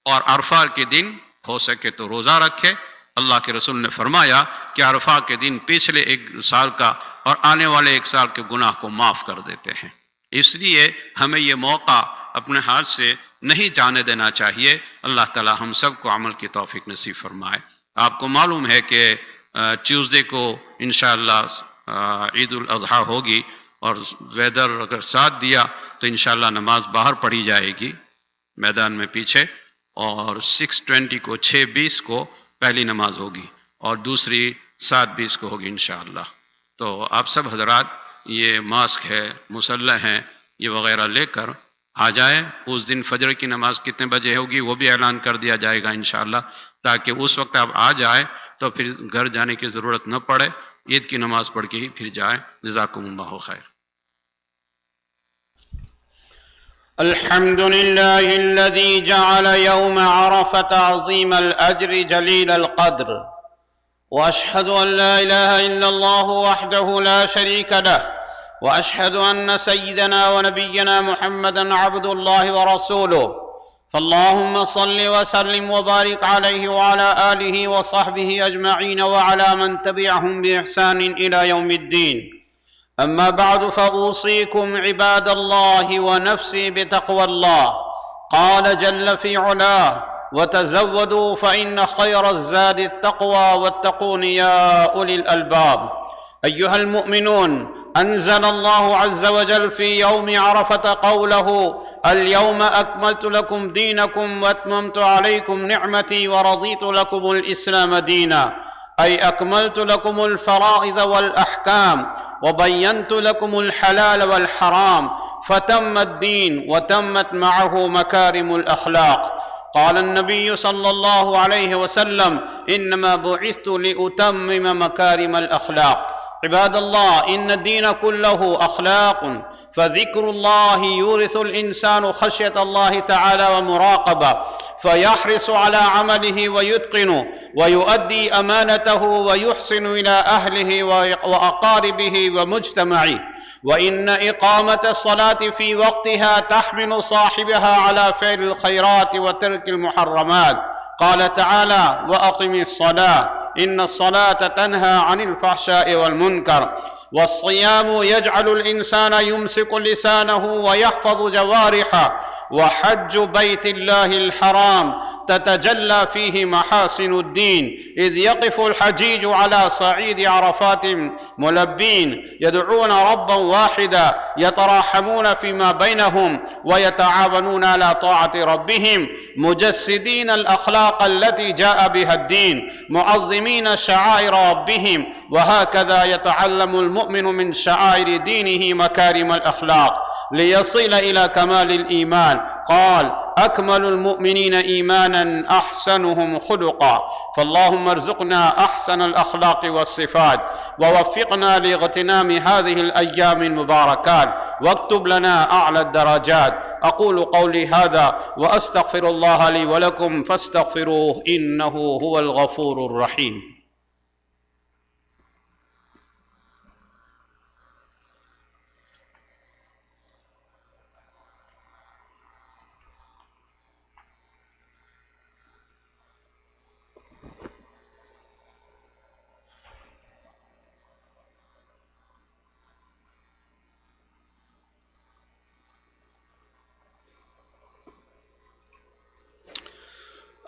Speaker 1: اور عرفہ کے دن ہو سکے تو روزہ رکھے۔ اللہ کے رسول نے فرمایا کہ عرفہ کے دن پچھلے 1 سال کا اور آنے والے 1 سال کے گناہ کو معاف کر دیتے ہیں۔ اس لیے ہمیں یہ موقع اپنے ہاتھ سے نہیں جانے دینا چاہیے۔ اللہ تعالی ہم سب کو عمل کی توفیق نصیب فرمائے۔ آپ کو معلوم ہے کہ ٹیوزڈے کو انشاءاللہ عید الاضحیٰ ہوگی، اور ویدر اگر ساتھ دیا تو انشاءاللہ نماز باہر پڑھی جائے گی میدان میں پیچھے، اور 6:20 کو 6:20 کو پہلی نماز ہوگی اور دوسری 7:20 کو ہوگی انشاءاللہ۔ تو آپ سب حضرات یہ ماسک ہے، مسلح ہیں، یہ وغیرہ لے کر آ جائیں۔ اس دن فجر کی نماز کتنے بجے ہوگی وہ بھی اعلان کر دیا جائے گا انشاءاللہ، تاکہ اس وقت آپ آ جائیں تو پھر گھر جانے کی ضرورت نہ پڑے، عید کی نماز پڑھ کے ہی پھر جائیں۔ جزاکم اللہ خیر۔
Speaker 2: الحمد لله الذي جعل يوم عرفة عظيم الأجر جليل القدر، وأشهد أن لا إله إلا الله وحده لا شريك له، وأشهد أن سيدنا ونبينا محمدًا عبد الله ورسوله، فاللهم صل وسلم وبارك عليه وعلى آله وصحبه أجمعين وعلى من تبعهم بإحسان إلى يوم الدين. أما بعد، فأوصيكم عباد الله ونفسي بتقوى الله. قال جل في علاه: وتزودوا فإن خير الزاد التقوى واتقون يا أولي الألباب. أيها المؤمنون، أنزل الله عز وجل في يوم عرفة قوله: اليوم أكملت لكم دينكم وأتممت عليكم نعمتي ورضيت لكم الإسلام دينا، أي أكملت لكم الفرائض والأحكام وبينت لكم الحلال والحرام، فتم الدين وتمت معه مكارم الأخلاق. قال النبي صلى الله عليه وسلم: إنما بعثت لأتمم مكارم الأخلاق. عباد الله، إن الدين كله أخلاق، فذكر الله يورث الإنسان خشية الله تعالى ومراقبة، فيحرص على عمله ويتقنه ويؤدي أمانته ويحسن إلى أهله وأقاربه ومجتمعه. وإن إقامة الصلاة في وقتها تحمل صاحبها على فعل الخيرات وترك المحرمات. قال تعالى: وأقم الصلاة إن الصلاة تنهى عن الفحشاء والمنكر. والصيام يجعل الإنسان يمسك لسانه ويحفظ جوارحه. وحج بيت الله الحرام تتجلى فيه محاسن الدين، إذ يقف الحجيج على صعيد عرفات ملبين يدعون ربا واحدا، يتراحمون فيما بينهم ويتعاونون على طاعة ربهم، مجسدين الأخلاق التي جاء بها الدين، معظمين شعائر ربهم. وهكذا يتعلم المؤمن من شعائر دينه مكارم الأخلاق ليصل إلى كمال الإيمان. قال: أكمل المؤمنين إيمانا أحسنهم خلقا. فاللهم ارزقنا أحسن الأخلاق والصفات، ووفقنا لاغتنام هذه الأيام المباركات، واكتب لنا أعلى الدرجات. أقول قولي هذا وأستغفر الله لي ولكم فاستغفروه إنه هو الغفور الرحيم.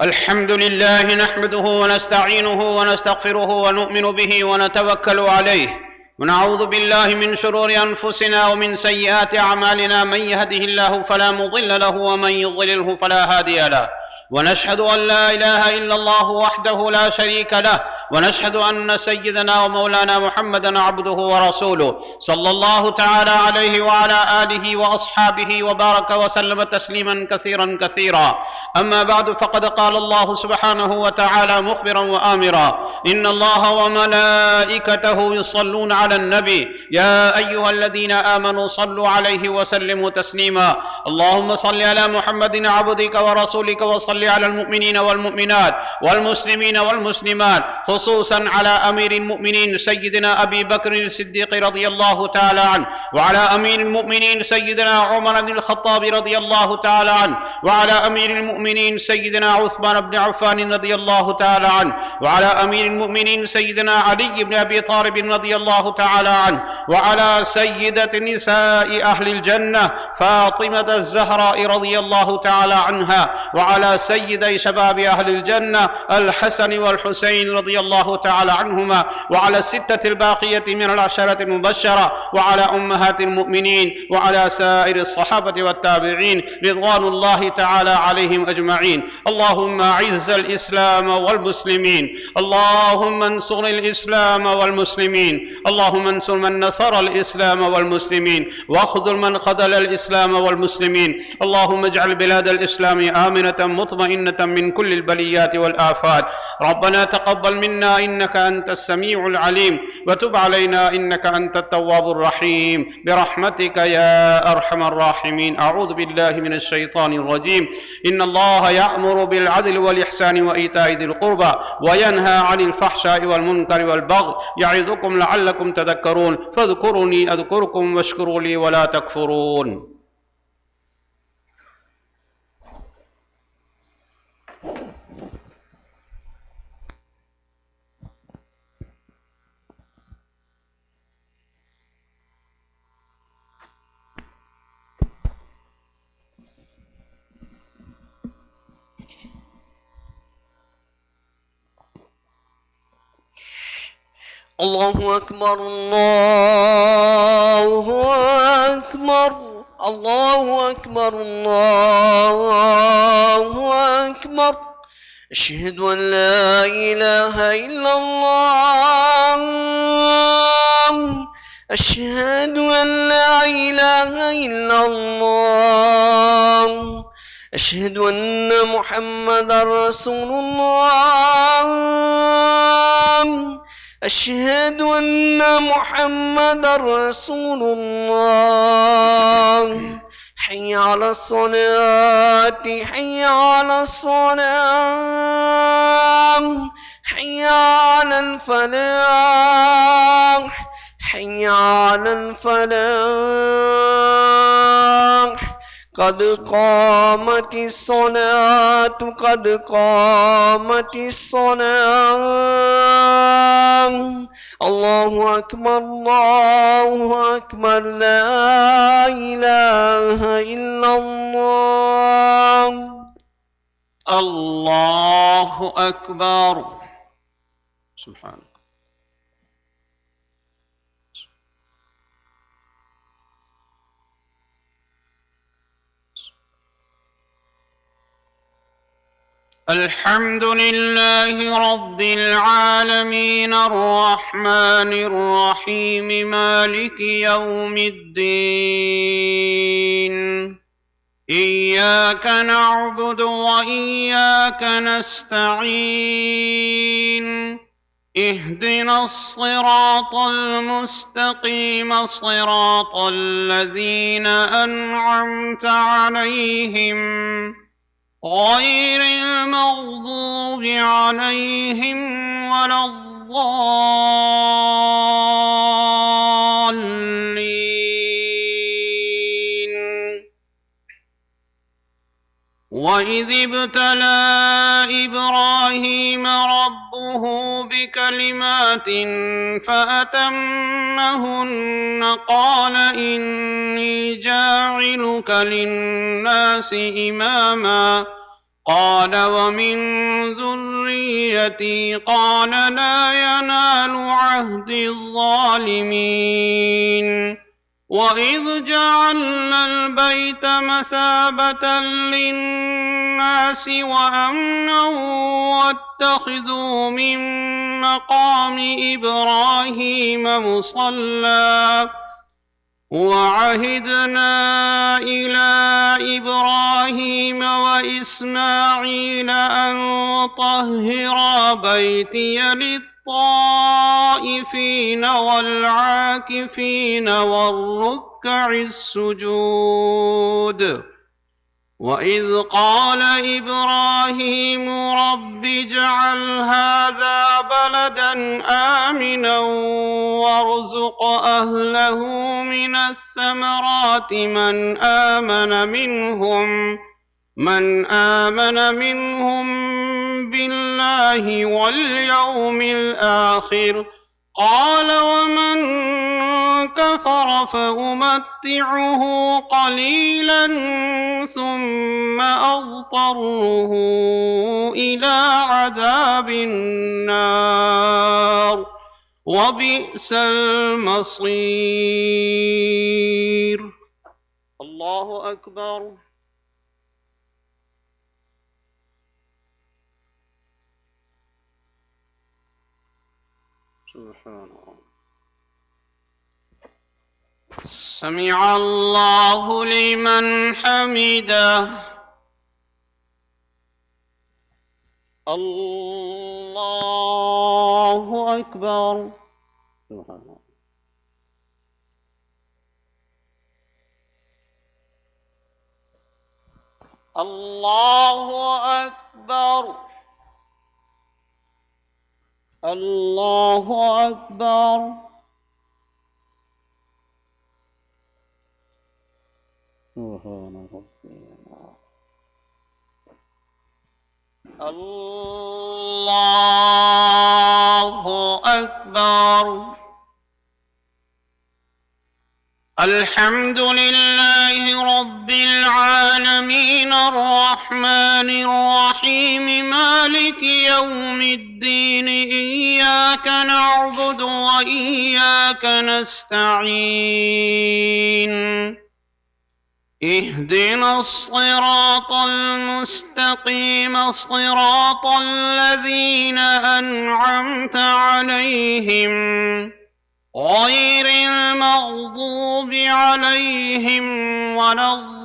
Speaker 2: الحمد لله نحمده ونستعينه ونستغفره ونؤمن به ونتوكل عليه ونعوذ بالله من شرور أنفسنا ومن سيئات أعمالنا من يهده الله فلا مضل له ومن يضلله فلا هادي له ونشهد أن لا إله إلا الله وحده لا شريك له ونشهد أن سيدنا ومولانا محمدا عبده ورسوله صلى الله تعالى عليه وعلى آله وأصحابه وبارك وسلم تسليما كثيرا كثيرا. أما بعد فقد قال الله سبحانه وتعالى مخبرا وآمرا إن الله وملائكته يصلون على النبي يا أيها الذين آمنوا صلوا عليه وسلموا تسليما. اللهم صل على محمد عبدك ورسولك وصل على المؤمنين والمؤمنات والمسلمين والمسلمات خصوصا على أمير المؤمنين سيدنا أبي بكر الصديق رضي الله تعالى عنه وعلى أمير المؤمنين سيدنا عمر بن الخطاب رضي الله تعالى عنه وعلى أمير المؤمنين سيدنا عثمان بن عفان رضي الله تعالى عنه وعلى أمير المؤمنين سيدنا علي بن أبي طالب رضي الله تعالى عنه وعلى سيدة نساء أهل الجنة فاطمة الزهراء رضي الله تعالى عنها وعلى سيدي شباب أهل الجنة الحسن والحسين رضي الله تعالى عنهما وعلى الستة الباقية من العشرة المبشرة وعلى أمهات المؤمنين وعلى سائر الصحابة والتابعين رضوان الله تعالى عليهم أجمعين. اللهم أعز الإسلام والمسلمين، اللهم انصر الإسلام والمسلمين، اللهم انصر من نصر الإسلام والمسلمين واخذل من خذل الإسلام والمسلمين. اللهم اجعل بلاد الإسلام آمنة مطمئنة من كل البليات والآفات. ربنا تقبل منا إنك أنت السميع العليم وتب علينا إنك أنت التواب الرحيم برحمتك يا أرحم الراحمين. أعوذ بالله من الشيطان الرجيم. إن الله يأمر بالعدل والإحسان وإيتاء ذي القربى وينهى عن الفحشاء والمنكر والبغي يعظكم لعلكم تذكرون فاذكروني أذكركم واشكروا لي ولا تكفرون.
Speaker 3: الله أكبر الله أكبر الله أكبر الله أكبر. أشهد أن لا إله إلا الله أشهد أن لا إله إلا الله أشهد أن محمدا رسول الله أشهد أن محمدا رسول الله. حي على الصلاة حي على الصلاة حي على الفلاح حي على الفلاح. قد قامت الصلاة قد قامت الصلاة. الله أكبر الله أكبر لا إله إلا الله.
Speaker 2: الله أكبر. سبحانك. الحمد لله رب العالمين الرحمن الرحيم مالك يوم الدين. إياك نعبد وإياك نستعين. اهدنا الصراط المستقيم صراط الذين أنعمت عليهم غير المغضوب عليهم ولا الضالين. وإذ ابتلى إبراهيم ربه بكلمات فأتمهن قال إني جاعلك للناس إماما قال ومن ذريتي قال لا ينال عهد الظالمين وإذ جعلنا البيت مثابة للناس وأمنا واتخذوا من مقام إبراهيم مصلى وعهدنا إلى إبراهيم وإسماعيل أن طهرا بيتي للطائفين والعاكفين والركع السجود وإذ قال إبراهيم رب اجعل هذا بلدا آمنا وارزق أهله من الثمرات من آمن منهم بالله واليوم الآخر قال ومن كفر فأمتعه قليلا ثم أضطره إلى عذاب النار وبئس المصير. الله أكبر. سبحان الله. سمع الله لمن حمده. الله أكبر. سبحان الله. الله أكبر. الله أكبر. سبحان ربي. الله أكبر. الحمد لله رب العالمين الرحمن الرحيم مالك يوم الدين إياك نعبد وإياك نستعين اهدنا الصراط المستقيم صراط الذين أنعمت عليهم غير المغضوب عليهم ولا الضالين.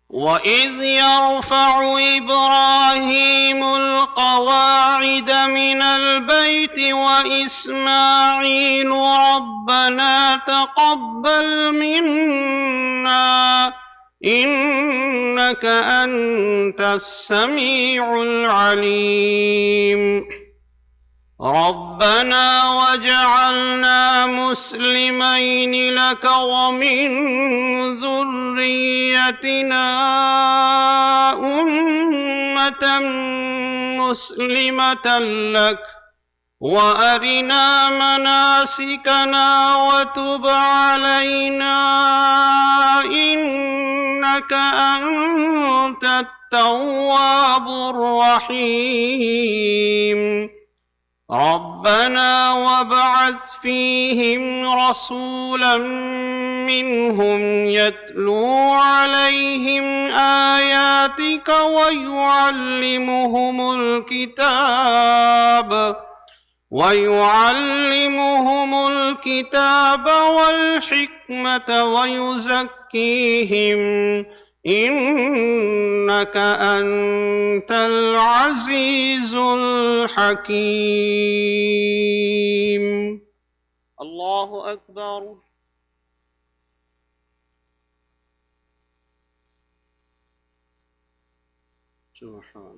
Speaker 2: وإذ يرفع إبراهيم القواعد من البيت وإسماعيل ربنا تقبل منا إنك أنت السميع العليم. ربنا واجعلنا مسلمين لك ومن ذريتنا أمة مسلمة لك وأرنا مناسكنا وتب علينا إنك أنت التواب الرحيم. ربنا وابعث فيهم رسولا منهم يتلو عليهم آياتك ويعلمهم الكتاب والحكمة ويزكيهم إنك أنت العزيز الحكيم. الله أكبر. سبحان.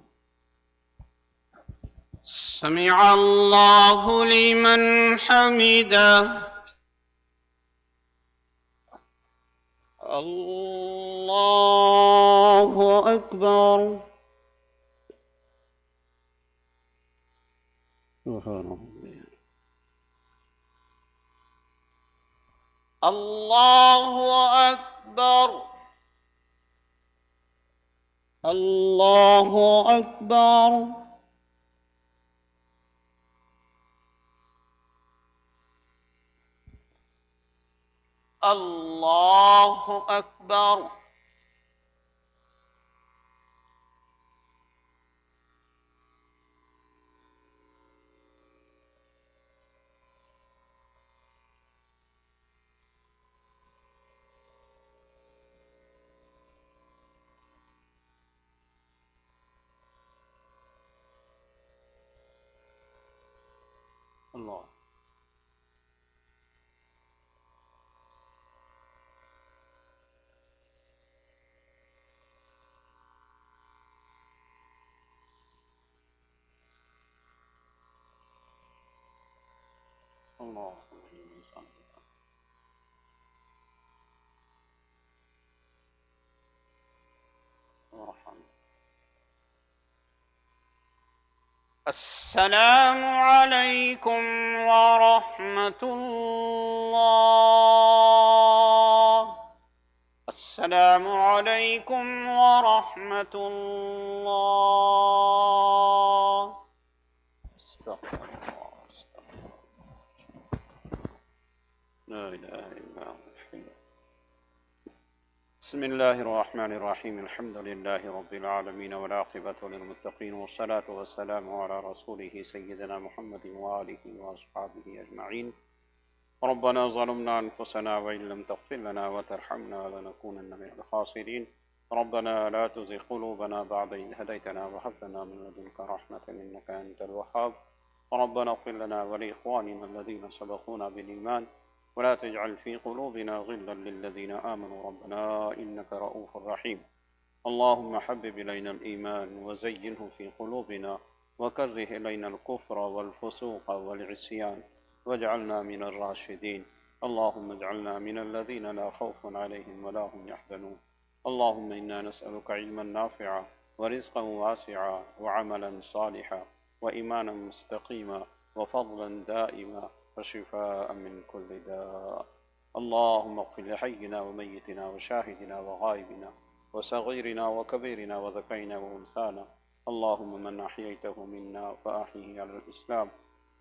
Speaker 2: سمع الله لمن حمده. الله أكبر. سبحان الله. الله أكبر الله أكبر الله أكبر الله الله السلام عليكم ورحمة الله السلام عليكم ورحمة الله استغفر الله استغفر الله لا إله إلا هو الحي. بسم الله الرحمن الرحيم الحمد لله رب العالمين والعاقبة للمتقين والصلاة والسلام على رسوله سيدنا محمد وآله وأصحابه أجمعين. ربنا ظلمنا أنفسنا وإن لم تغفر لنا وترحمنا لنكونن من الخاسرين. ربنا لا تزغ قلوبنا بعد إذ هديتنا وهب لنا من لدنك رحمة إنك أنت الوهاب. ربنا اغفر لنا ولإخواننا الذين سبقونا بالإيمان ولا تجعل في قلوبنا غلا للذين آمنوا ربنا إنك رؤوف رحيم. اللهم حبب إلينا الإيمان وزينه في قلوبنا وكره إلينا الكفر والفسوق والعصيان واجعلنا من الراشدين. اللهم اجعلنا من الذين لا خوف عليهم ولا هم يحزنون. اللهم إنا نسألك علما نافعا ورزقا واسعا وعملا صالحا وإيمانا مستقيما وفضلا دائما وشفاء من كل داء. اللهم اغفر لحينا وميتنا وشاهدنا وغائبنا وصغيرنا وكبيرنا وذكرنا وأنثانا. اللهم من أحييته منا فأحيه على الإسلام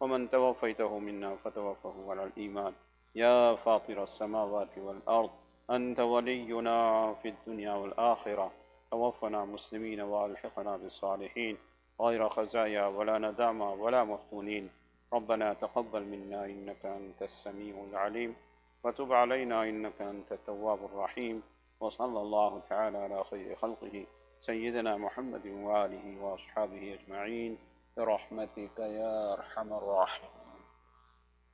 Speaker 2: ومن توفيته منا فتوفه على الإيمان. يا فاطر السماوات والأرض أنت ولينا في الدنيا والآخرة. توفنا مسلمين وألحقنا بالصالحين غير خزايا ولا ندامى ولا مفتونين. ربنا تقبل منا إنك أنت السميع العليم وتب علينا إنك أنت التواب الرحيم. وصلى الله تعالى على خير خلقه سيدنا محمد وآله وأصحابه أجمعين برحمتك يا أرحم الراحمين.